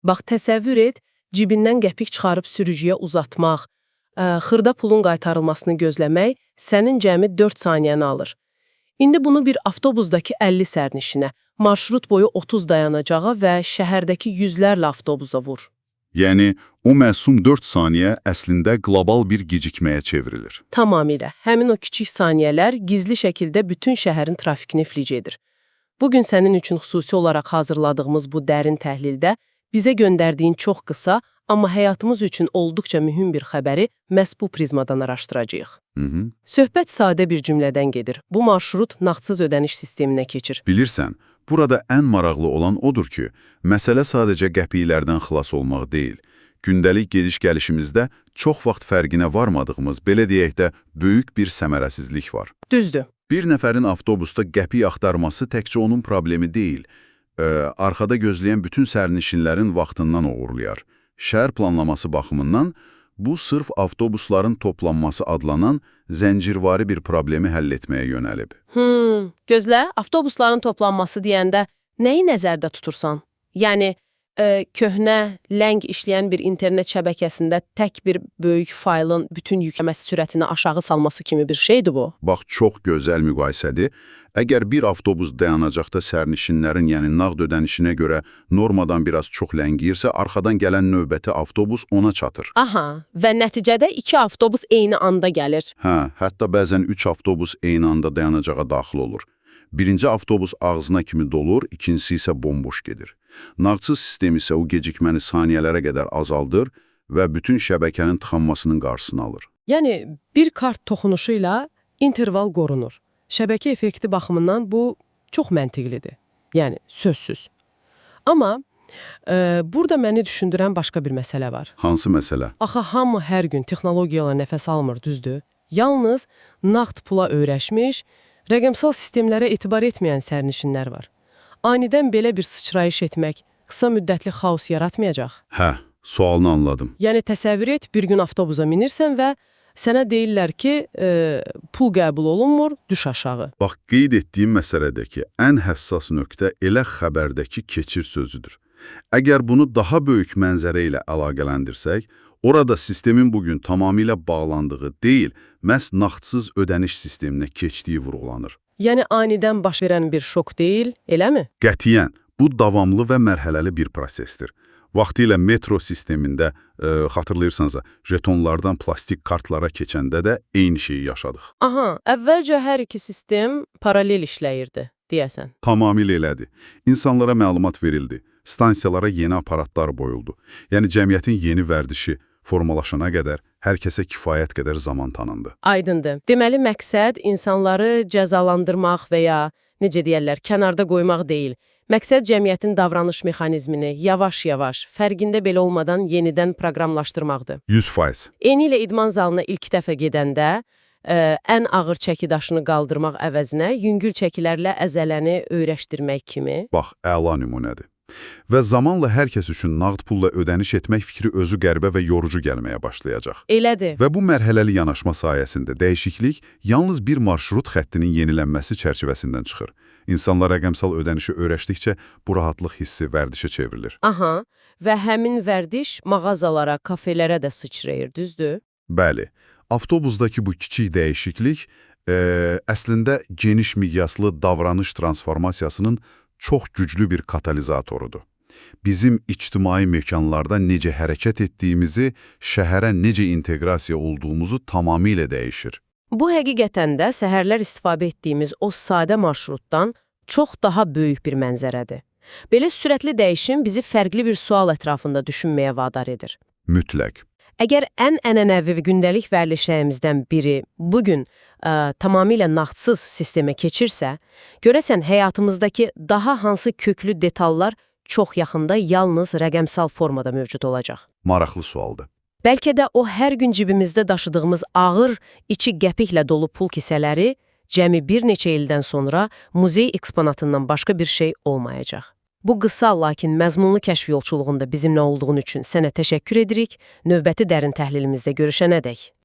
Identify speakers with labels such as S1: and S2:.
S1: Bax, təsəvvür et, cibindən qəpik çıxarıb sürücüyə uzatmaq, xırda pulun qaytarılmasını gözləmək sənin cəmi 4 saniyəni alır. İndi bunu bir avtobusdakı 50 sərnişinə, marşrut boyu 30 dayanacağa və şəhərdəki yüzlərlə avtobusa vur.
S2: Yəni, o məsum 4 saniyə əslində qlobal bir gecikməyə çevrilir.
S1: Tamamilə. Həmin o kiçik saniyələr gizli şəkildə bütün şəhərin trafikini flic edir. Bugün sənin üçün xüsusi olaraq hazırladığımız bu dərin təhlildə bizə göndərdiyin çox qısa, amma həyatımız üçün olduqca mühüm bir xəbəri məhz bu prizmadan araşdıracağıq. Söhbət sadə bir cümlədən gedir. Bu marşrut nağdsız ödəniş sisteminə keçir.
S2: Bilirsən, burada ən maraqlı olan odur ki, məsələ sadəcə qəpiklərdən xilas olmaq deyil. Gündəlik gediş-gəlişimizdə çox vaxt fərqinə varmadığımız, belə deyək də, böyük bir səmərəsizlik var.
S1: Düzdür.
S2: Bir nəfərin avtobusda qəpik axtarması təkcə onun problemi deyil. Arxada gözləyən bütün sərnişinlərin vaxtından oğurlayar. Şəhər planlaması baxımından bu sırf avtobusların toplanması adlanan zəncirvari bir problemi həll etməyə yönəlib.
S1: Gözlə, avtobusların toplanması deyəndə nəyi nəzərdə tutursan? Yəni, köhnə, ləng işləyən bir internet şəbəkəsində tək bir böyük faylın bütün yükləməsi sürətini aşağı salması kimi bir şeydir bu.
S2: Bax, çox gözəl müqayisədir. Əgər bir avtobus dayanacaqda sərnişinlərin, yəni nağd ödənişinə görə normadan biraz çox ləngiyirsə, arxadan gələn növbəti avtobus ona çatır.
S1: Aha, və nəticədə 2 avtobus eyni anda gəlir.
S2: Hətta bəzən 3 avtobus eyni anda dayanacağa daxil olur. Birinci avtobus ağzına kimi dolur, ikincisi isə bomboş gedir. Nağdsız sistem isə o gecikməni saniyələrə qədər azaldır və bütün şəbəkənin tıxanmasının qarşısını alır.
S1: Yəni, bir kart toxunuşu ilə interval qorunur. Şəbəkə effekti baxımından bu çox məntiqlidir. Yəni, sözsüz. Amma burada məni düşündürən başqa bir məsələ var.
S2: Hansı məsələ?
S1: Axı, hamı hər gün texnologiyalar nəfəs almır, düzdür? Yalnız nağd pula öyrəşmiş, rəqəmsal sistemlərə etibar etməyən sərnişinlər var. Anidən belə bir sıçrayış etmək qısa müddətli xaos yaratmayacaq.
S2: Sualını anladım.
S1: Yəni, təsəvvür et, bir gün avtobusa minirsən və sənə deyirlər ki, pul qəbul olunmur, düş aşağı.
S2: Bax, qeyd etdiyim məsələdəki ən həssas nöqtə elə xəbərdəki keçir sözüdür. Əgər bunu daha böyük mənzərə ilə əlaqələndirsək, orada sistemin bugün tamamilə bağlandığı deyil, məhz nağdsız ödəniş sisteminə keçdiyi vurğulanır.
S1: Yəni, anidən baş verən bir şok deyil, eləmi?
S2: Qətiyyən, bu davamlı və mərhələli bir prosesdir. Vaxtilə metro sistemində, xatırlayırsanızsa, jetonlardan plastik kartlara keçəndə də eyni şeyi yaşadıq.
S1: Aha, əvvəlcə hər iki sistem paralel işləyirdi, deyəsən.
S2: Tamamilə elədir. İnsanlara məlumat verildi, stansiyalara yeni aparatlar qoyuldu. Yəni, cəmiyyətin yeni vərdişi formalaşana qədər hər kəsə kifayət qədər zaman tanındı.
S1: Aydındır. Deməli, məqsəd insanları cəzalandırmaq və ya, necə deyərlər, kənarda qoymaq deyil. Məqsəd cəmiyyətin davranış mexanizmini yavaş-yavaş, fərqində belə olmadan yenidən proqramlaşdırmaqdır.
S2: 100%.
S1: Eni ilə idman zalına ilk dəfə gedəndə ən ağır çəki daşını qaldırmaq əvəzinə yüngül çəkilərlə əzələni öyrəşdirmək kimi.
S2: Bax, əla nümunədir. Və zamanla hər kəs üçün nağd pulla ödəniş etmək fikri özü qəribə və yorucu gəlməyə başlayacaq.
S1: Elədir.
S2: Və bu mərhələli yanaşma sayəsində dəyişiklik yalnız bir marşrut xəttinin yenilənməsi çərçivəsindən çıxır. İnsanlar rəqəmsal ödənişi öyrəşdikcə bu rahatlıq hissi vərdişə çevrilir.
S1: Aha, və həmin vərdiş mağazalara, kafelərə də sıçrayır, düzdür?
S2: Bəli, avtobusdakı bu kiçik dəyişiklik əslində geniş miqyaslı davranış transformasiyasının çox güclü bir katalizatorudur. Bizim ictimai məkanlarda necə hərəkət etdiyimizi, şəhərə necə inteqrasiya olduğumuzu tamamilə dəyişir.
S1: Bu həqiqətən də səhərlər istifadə etdiyimiz o sadə marşrutdan çox daha böyük bir mənzərədir. Belə sürətli dəyişim bizi fərqli bir sual ətrafında düşünməyə vadar edir.
S2: Mütləq.
S1: Əgər ən ənənəvi və gündəlik vərdişlərimizdən biri bugün tamamilə nağdsız sistemə keçirsə, görəsən həyatımızdakı daha hansı köklü detallar çox yaxında yalnız rəqəmsal formada mövcud olacaq?
S2: Maraqlı sualdır.
S1: Bəlkə də o hər gün cibimizdə daşıdığımız ağır, içi qəpiklə dolu pul kisələri cəmi bir neçə ildən sonra muzey eksponatından başqa bir şey olmayacaq. Bu qısa, lakin məzmunlu kəşf yolçuluğunda bizimlə olduğun üçün sənə təşəkkür edirik. Növbəti dərin təhlilimizdə görüşənədək.